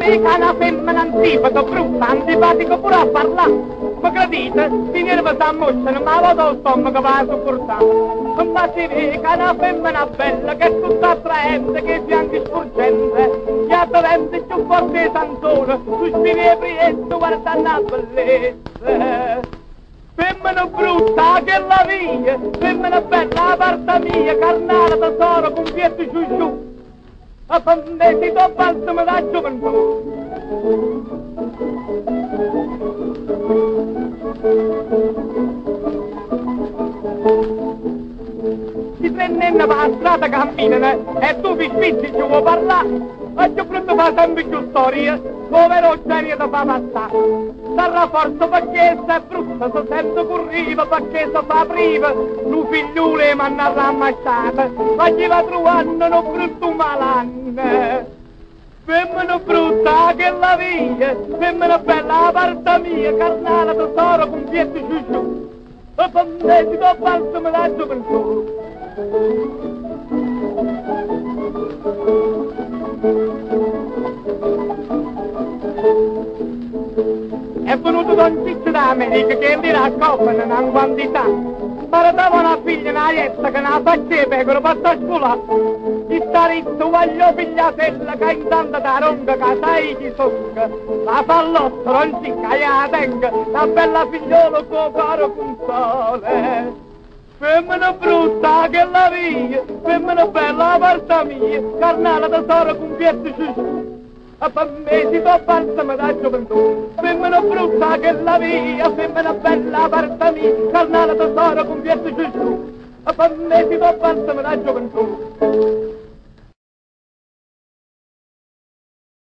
mica una femmina antipata, brutta, antipatico pure a parlare. Ma gradite, finirvi sta moscia, ma vado al stomaco va a sopportare. Ma si mica una femmina bella, che è tutta attraente, che i fianchi sporgente, gli addoventi più forti di Sansone, sospiri e prietto, guarda la bellezza. Femmina brutta che la via, femmina bella, parta mia, carnale, tesoro, con pietro giù giù. A fondesi do balsamo da gioventù. Si prendendo per la strada camminano e tu ti spizzi ci vuoi parlare. E ci pronto fa sempre più storie, povero genio da fa passare. Sarà forza perché sei brutta, se sento corriva, perché se fa priva. Lu figliuolo mi hanno rammasciata, ma chi va trovando non brutto malanne. Femmina brutta che la via, femmina bella la parte mia, carnale tesoro con pietro giù giù. E pandesi do balsamo da gioventù. È venuto Don Ciccio d'America che lì raccopano una quantità. Maradava una figlia, una ietta che non faceva pecora per sta scuola. Chi sta ritto voglio figliatella che intanto da ronca che sai chi socca. La pallotto non si la tenga, la bella figliola con caro con sole. Femmina brutta che la via, femmina bella la parte mia, carnale tesoro con pietro giù. A pammesi do balsamo da gioventù, femmina brutta che la via, femmina bella la parte mia, carnale tesoro con pietro giù. A pammesi do balsamo da gioventù.